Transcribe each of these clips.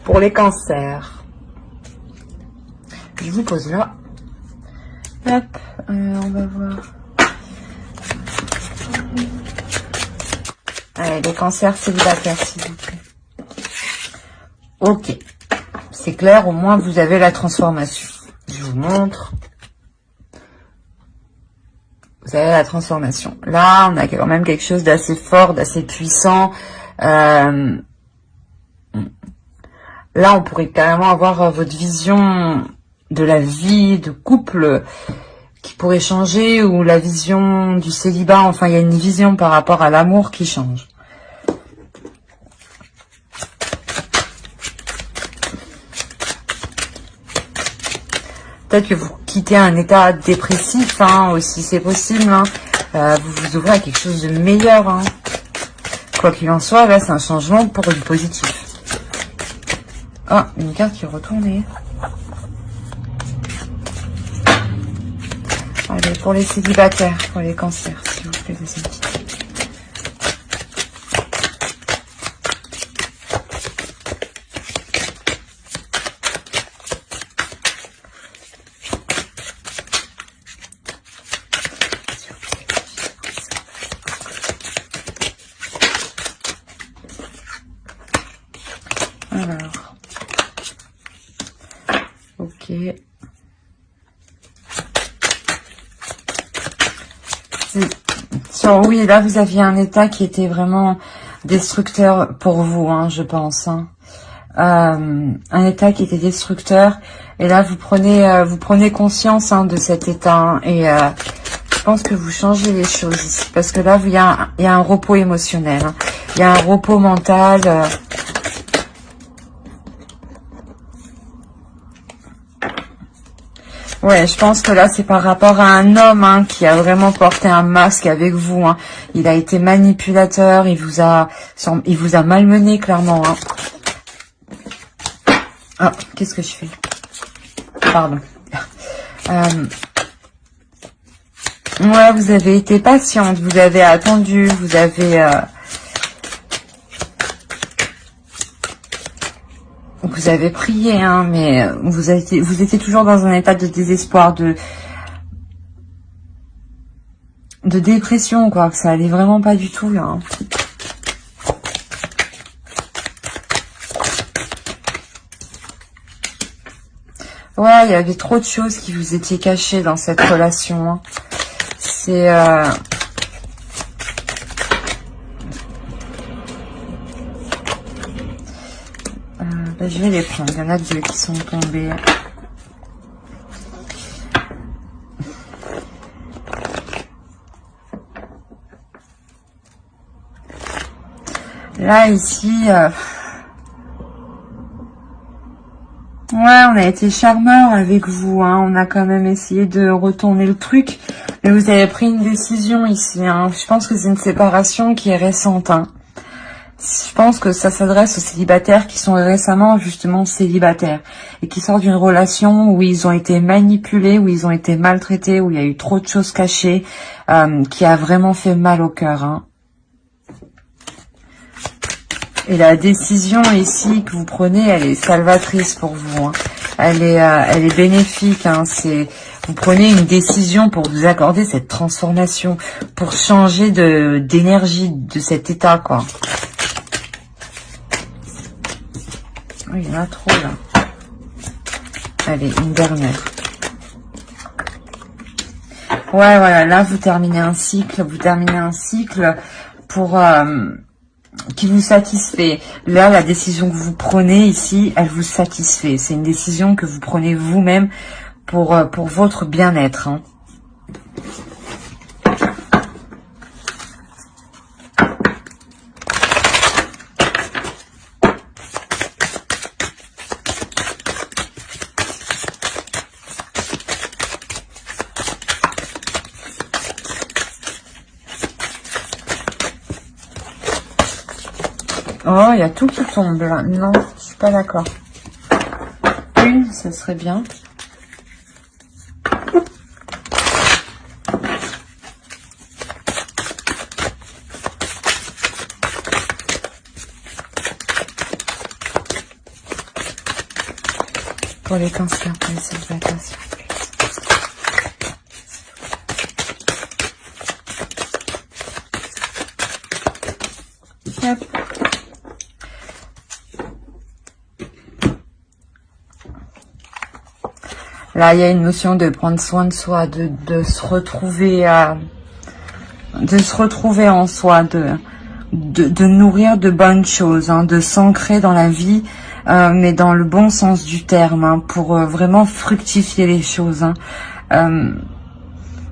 Pour les cancers. Je vous pose là. Hop, on va voir. Allez, les cancers célibataires, s'il vous plaît. Ok. C'est clair, au moins vous avez la transformation. Je vous montre. Vous avez la transformation. Là, on a quand même quelque chose d'assez fort, d'assez puissant. Là, on pourrait carrément avoir votre vision de la vie de couple qui pourrait changer, ou la vision du célibat. Enfin, il y a une vision par rapport à l'amour qui change. Peut-être que vous quittez un état dépressif, hein, aussi, c'est possible. Hein. Vous vous ouvrez à quelque chose de meilleur. Hein. Quoi qu'il en soit, là, c'est un changement pour du positif. Ah, une carte qui est retournée. Allez, pour les célibataires, pour les cancers, s'il vous plaît, les amis. Alors, ok. Oui, là, vous aviez un état qui était vraiment destructeur pour vous, hein, je pense. Hein. Un état qui était destructeur. Et là, vous prenez conscience, hein, de cet état. Hein, et je pense que vous changez les choses ici. Parce que là, il y a un repos émotionnel. Hein. Il y a un repos mental. Ouais, je pense que là, c'est par rapport à un homme, hein, qui a vraiment porté un masque avec vous. Hein. Il a été manipulateur, il vous a malmené, clairement. Hein. Ah, qu'est-ce que je fais? Pardon. Ouais, vous avez été patiente, vous avez attendu, vous avez... Vous avez prié, hein, mais vous étiez toujours dans un état de désespoir, de dépression, quoi, que ça allait vraiment pas du tout, là. Hein. Ouais, il y avait trop de choses qui vous étaient cachées dans cette relation. Hein. C'est... je vais les prendre. Il y en a deux qui sont tombés. Là, ici... Ouais, on a été charmeur avec vous. Hein. On a quand même essayé de retourner le truc. Mais vous avez pris une décision ici. Hein. Je pense que c'est une séparation qui est récente. Hein. Je pense que ça s'adresse aux célibataires qui sont récemment justement célibataires et qui sortent d'une relation où ils ont été manipulés, où ils ont été maltraités, où il y a eu trop de choses cachées, qui a vraiment fait mal au cœur. Hein. Et la décision ici que vous prenez, elle est salvatrice pour vous. Hein. Elle est bénéfique. Hein. Vous prenez une décision pour vous accorder cette transformation, pour changer d'énergie de cet état, quoi. Oh, il y en a trop, là. Allez, une dernière. Ouais, voilà, là, vous terminez un cycle pour... qui vous satisfait. Là, la décision que vous prenez ici, elle vous satisfait. C'est une décision que vous prenez vous-même pour votre bien-être. Hein. Oh, il y a tout qui tombe là. Non, je suis pas d'accord. Une, ça serait bien. pour les cancers, pour les célibataires, s'il vous plaît. Hop. Là, il y a une notion de prendre soin de soi, de se retrouver en soi, de nourrir de bonnes choses, hein, de s'ancrer dans la vie, mais dans le bon sens du terme, hein, pour vraiment fructifier les choses. Hein.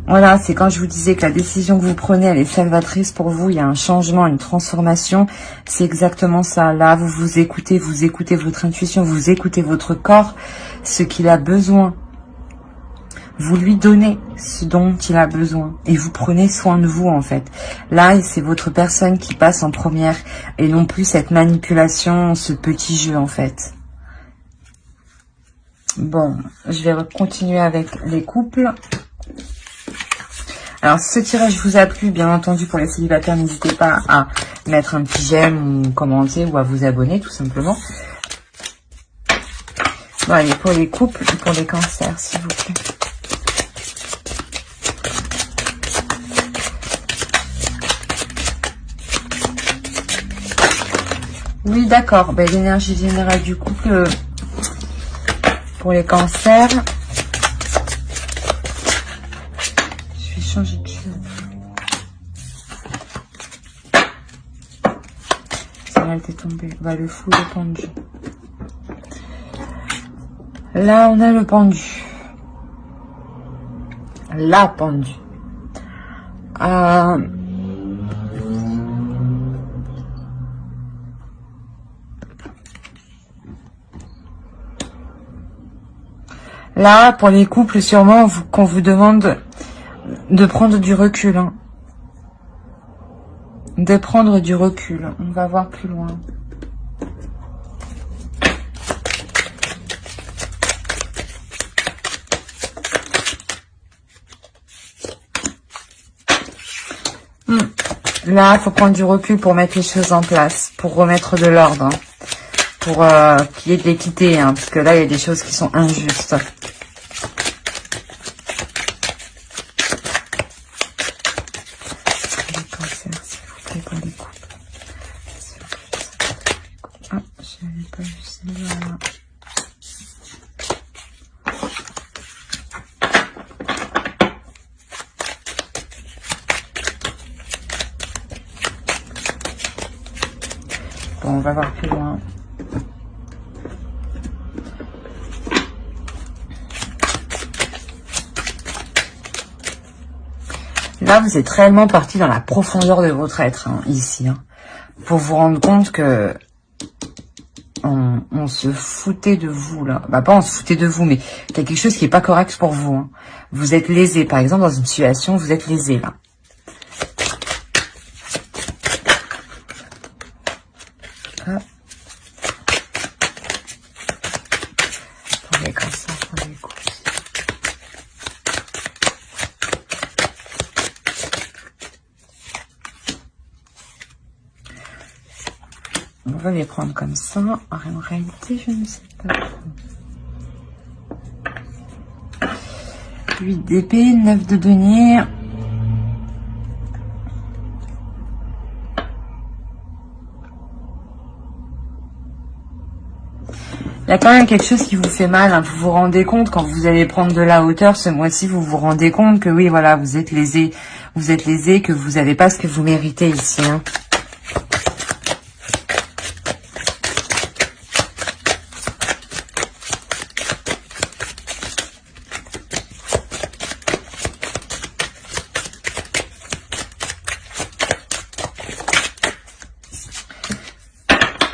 Voilà, c'est quand je vous disais que la décision que vous prenez, elle est salvatrice pour vous. Il y a un changement, une transformation. C'est exactement ça. Là, vous écoutez votre intuition, vous écoutez votre corps, ce qu'il a besoin. Vous lui donnez ce dont il a besoin. Et vous prenez soin de vous, en fait. Là, c'est votre personne qui passe en première. Et non plus cette manipulation, ce petit jeu, en fait. Bon, je vais continuer avec les couples. Alors, si ce tirage vous a plu, bien entendu, pour les célibataires, n'hésitez pas à mettre un petit j'aime ou commenter ou à vous abonner, tout simplement. Bon, allez, pour les couples et pour les cancers, s'il vous plaît. Oui, d'accord. Ben, l'énergie générale du couple pour les cancers. Je vais changer de chose. Celle-là, elle était tombée. Bah, le fou, le pendu. Là, on a le pendu. La pendue. Là, pour les couples, sûrement qu'on vous demande de prendre du recul. Hein. De prendre du recul. On va voir plus loin. Là, il faut prendre du recul pour mettre les choses en place, pour remettre de l'ordre, hein, pour qu'il y ait de l'équité, hein, parce que là, il y a des choses qui sont injustes. Les cancers, s'il vous plaît, pour les couples. Ah, je n'avais pas vu celle-là. Bon, on va voir plus loin. Là, vous êtes réellement parti dans la profondeur de votre être, hein, ici. Hein, pour vous rendre compte que on se foutait de vous, là. Bah, pas on se foutait de vous, mais il y a quelque chose qui n'est pas correct pour vous. Hein. Vous êtes lésé. Par exemple, dans une situation, vous êtes lésé, là. Ah. Pour les cancers, pour les couples. On va les prendre comme ça. En réalité, je ne sais pas. 8 d'épée, 9 de denier. Il y a quand même quelque chose qui vous fait mal. Hein. Vous vous rendez compte, quand vous allez prendre de la hauteur ce mois-ci, vous vous rendez compte que oui, voilà, vous êtes lésé. Vous êtes lésé, que vous n'avez pas ce que vous méritez ici. Hein.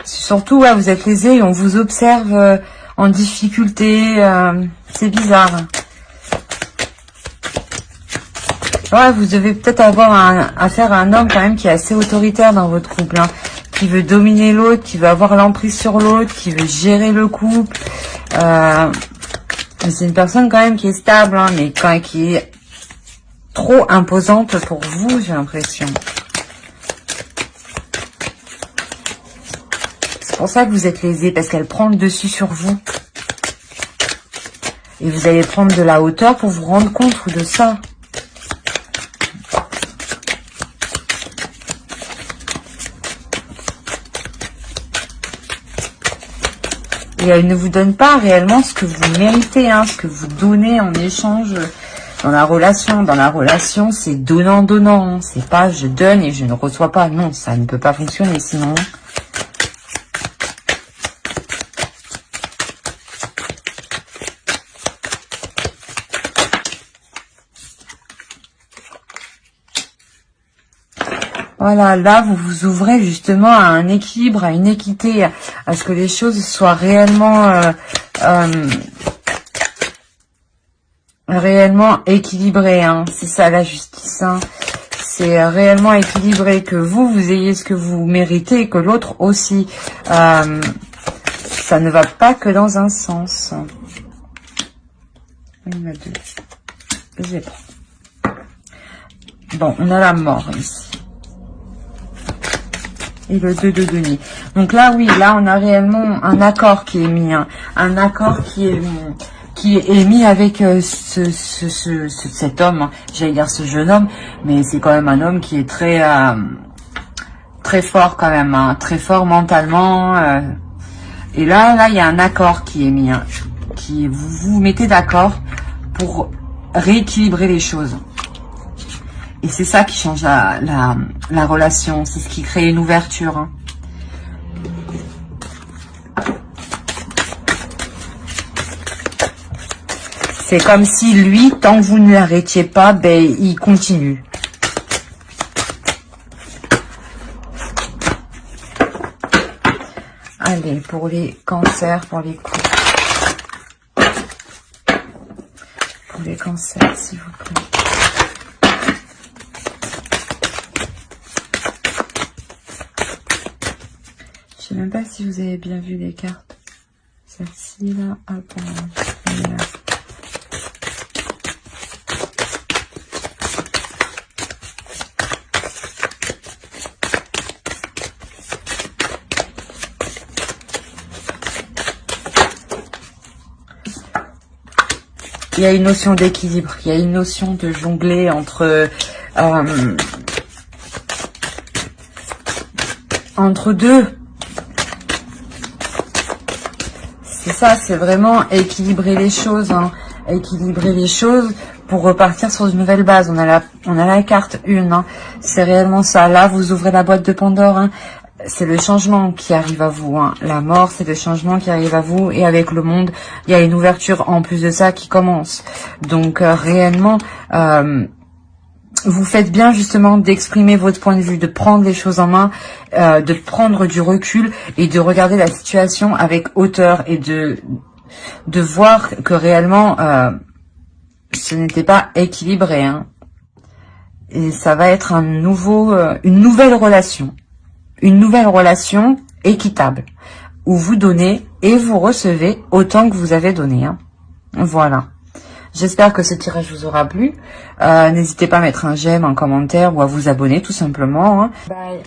Surtout, ouais, vous êtes lésé et on vous observe en difficulté. C'est bizarre. Ouais, vous devez peut-être avoir affaire à un homme quand même qui est assez autoritaire dans votre couple. Hein, qui veut dominer l'autre, qui veut avoir l'emprise sur l'autre, qui veut gérer le couple. C'est une personne quand même qui est stable, hein, mais quand qui est trop imposante pour vous, j'ai l'impression. C'est pour ça que vous êtes lésé, parce qu'elle prend le dessus sur vous. Et vous allez prendre de la hauteur pour vous rendre compte de ça. Et elle ne vous donne pas réellement ce que vous méritez, hein, ce que vous donnez en échange dans la relation. Dans la relation, c'est donnant-donnant. Hein. C'est pas je donne et je ne reçois pas. Non, ça ne peut pas fonctionner sinon. Voilà, là, vous vous ouvrez justement à un équilibre, à une équité, à ce que les choses soient réellement équilibrées. Hein. C'est ça la justice. Hein. C'est réellement équilibré, que vous ayez ce que vous méritez et que l'autre aussi. Ça ne va pas que dans un sens. Il y en a deux. Je les prends. Bon, on a la mort ici. Et le 2 de denier. Donc là, oui, là, on a réellement un accord qui est mis. Hein. Un accord qui est mis avec cet homme. Hein. J'allais dire ce jeune homme, mais c'est quand même un homme qui est très fort quand même. Hein. Très fort mentalement. Et là, il y a un accord qui est mis. Hein. Vous vous mettez d'accord pour rééquilibrer les choses. Et c'est ça qui change la relation. C'est ce qui crée une ouverture. Hein. C'est comme si lui, tant que vous ne l'arrêtiez pas, ben, il continue. Allez, pour les cancers, pour les coups. Pour les cancers, s'il vous plaît. Je sais même pas si vous avez bien vu les cartes. Celle-ci, là, hop, là. Il y a une notion d'équilibre, il y a une notion de jongler entre deux. C'est ça, c'est vraiment équilibrer les choses, hein. Équilibrer les choses pour repartir sur une nouvelle base. On a la carte 1, hein. C'est réellement ça. Là, vous ouvrez la boîte de Pandore, hein. C'est le changement qui arrive à vous. Hein. La mort, c'est le changement qui arrive à vous. Et avec le monde, il y a une ouverture en plus de ça qui commence. Donc, réellement, vous faites bien justement d'exprimer votre point de vue, de prendre les choses en main, de prendre du recul et de regarder la situation avec hauteur et de voir que réellement ce n'était pas équilibré. Hein. Et ça va être une nouvelle relation. Une nouvelle relation équitable où vous donnez et vous recevez autant que vous avez donné. Hein. Voilà. J'espère que ce tirage vous aura plu. N'hésitez pas à mettre un j'aime, un commentaire ou à vous abonner tout simplement. Hein. Bye.